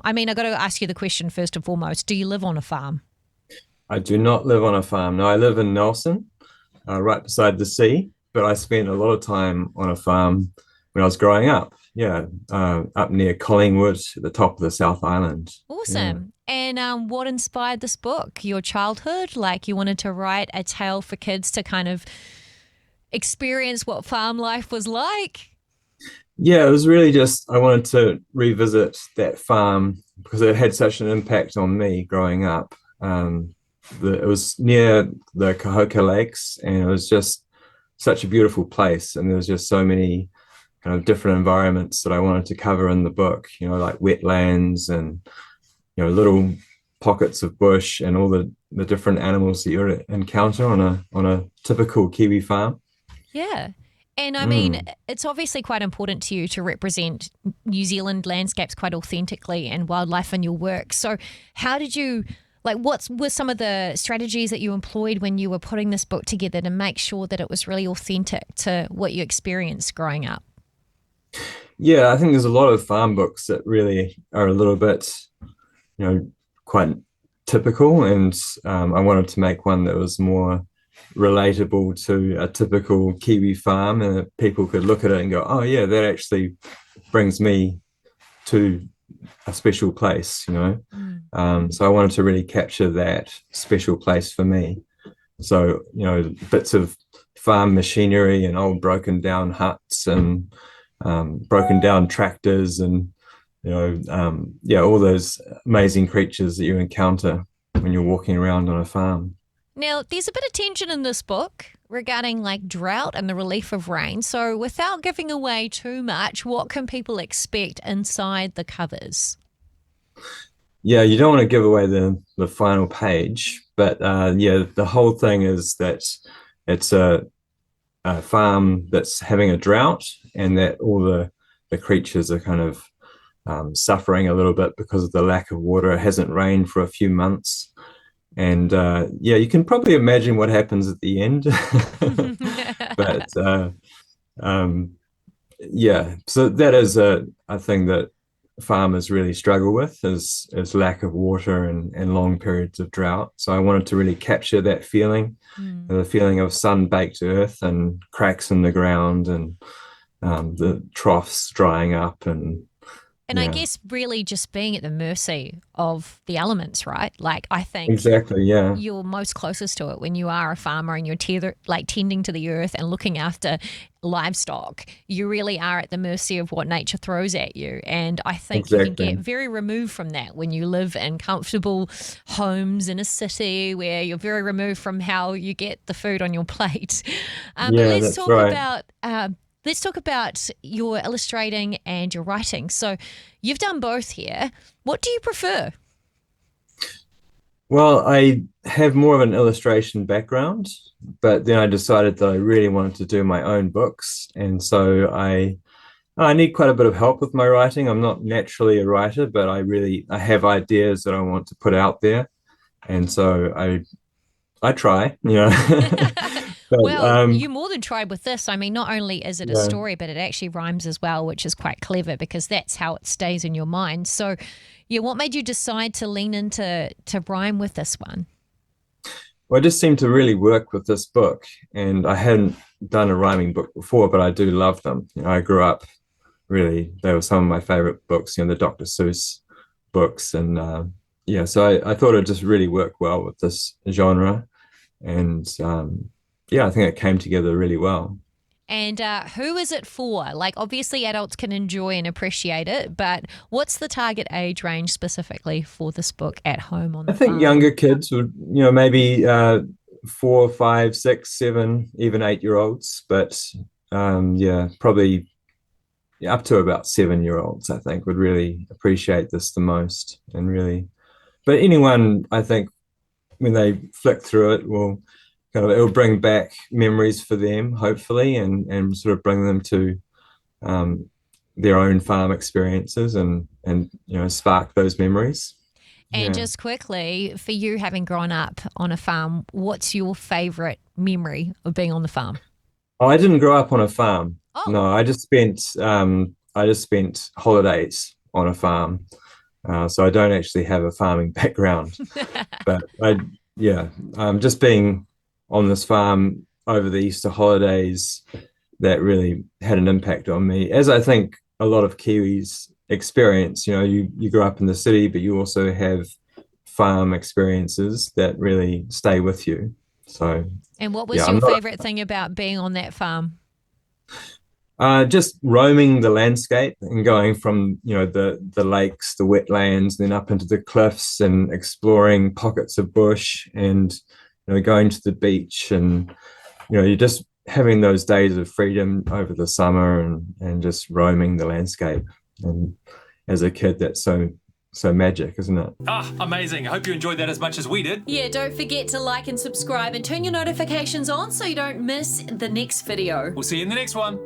I mean, I got to ask you the question first and foremost. Do you live on a farm? I do not live on a farm. No, I live in Nelson, right beside the sea, but I spent a lot of time on a farm when I was growing up. Yeah, up near Collingwood at the top of the South Island. Yeah. Awesome. And what inspired this book? Your childhood? Like you wanted to write a tale for kids to kind of experience what farm life was like? Yeah, it was really just I wanted to revisit that farm because it had such an impact on me growing up. It was near the Cahokia Lakes, and it was just such a beautiful place. And there was just so many kind of different environments that I wanted to cover in the book. Like wetlands and little pockets of bush and all the different animals that you would encounter on a typical Kiwi farm. Yeah. And I mean, Mm. it's obviously quite important to you to represent New Zealand landscapes quite authentically and wildlife in your work. So, how did you, like, what were some of the strategies that you employed when you were putting this book together to make sure that it was really authentic to what you experienced growing up? Yeah, I think there's a lot of farm books that really are a little bit, you know, quite typical, and I wanted to make one that was more relatable to a typical Kiwi farm, and that people could look at it and go, "Oh, yeah, that actually brings me to a special place." Mm. So I wanted to really capture that special place for me. So, bits of farm machinery and old broken down huts and broken down tractors and, yeah, all those amazing creatures that you encounter when you're walking around on a farm. Now, there's a bit of tension in this book regarding like drought and the relief of rain. So, without giving away too much, what can people expect inside the covers? Yeah, you don't want to give away the final page, but yeah, the whole thing is that it's a farm that's having a drought, and that all the creatures are kind of suffering a little bit because of the lack of water. It hasn't rained for a few months, and yeah, you can probably imagine what happens at the end. But um, yeah, so that is a thing that farmers really struggle with is lack of water and long periods of drought. So I wanted to really capture that feeling, Hmm. the feeling of sun-baked earth and cracks in the ground and the troughs drying up and And I yeah, guess really just being at the mercy of the elements, right? Like I think exactly, yeah, you're most closest to it when you are a farmer and you're like tending to the earth and looking after livestock. You really are at the mercy of what nature throws at you. And I think you can get exactly, very removed from that when you live in comfortable homes in a city where you're very removed from how you get the food on your plate. But yeah, that's right. let's talk about your illustrating and your writing. So you've done both here. What do you prefer? Well, I have more of an illustration background, but then I decided that I really wanted to do my own books, and so I need quite a bit of help with my writing. I'm not naturally a writer, but I have ideas that I want to put out there, and so I try. But Well, you more than tried with this. I mean, not only is it a yeah. story, but it actually rhymes as well, which is quite clever because that's how it stays in your mind. So, yeah, what made you decide to lean into to rhyme with this one? Well, I just seemed to really work with this book, and I hadn't done a rhyming book before, but I do love them. I grew up really; they were some of my favorite books. The Dr. Seuss books, and yeah, so I thought it just really worked well with this genre, and yeah, I think it came together really well. And who is it for? Like, obviously, adults can enjoy and appreciate it, but what's the target age range specifically for this book at home on I the think farm? younger kids would, maybe 4, 5, 6, 7, even 8 year olds, but yeah, probably up to about 7 year olds, I think, would really appreciate this the most. And really, but anyone, I think, when they flick through it, will it'll bring back memories for them, hopefully, and sort of bring them to um, their own farm experiences and spark those memories. And Yeah. just quickly, for you having grown up on a farm, what's your favorite memory of being on the farm? Oh, I didn't grow up on a farm. Oh, No, I just spent holidays on a farm. So I don't actually have a farming background, but just being on this farm over the Easter holidays, that really had an impact on me, as I think a lot of Kiwis experience. You grow up in the city, but you also have farm experiences that really stay with you. So, And what was yeah, your favorite thing about being on that farm? Just roaming the landscape and going from the lakes, the wetlands, then up into the cliffs and exploring pockets of bush, and going to the beach, and you're just having those days of freedom over the summer, and just roaming the landscape. And as a kid, that's so magic, isn't it? Amazing. I hope you enjoyed that as much as we did. Yeah, don't forget to like and subscribe and turn your notifications on so you don't miss the next video. We'll see you in the next one.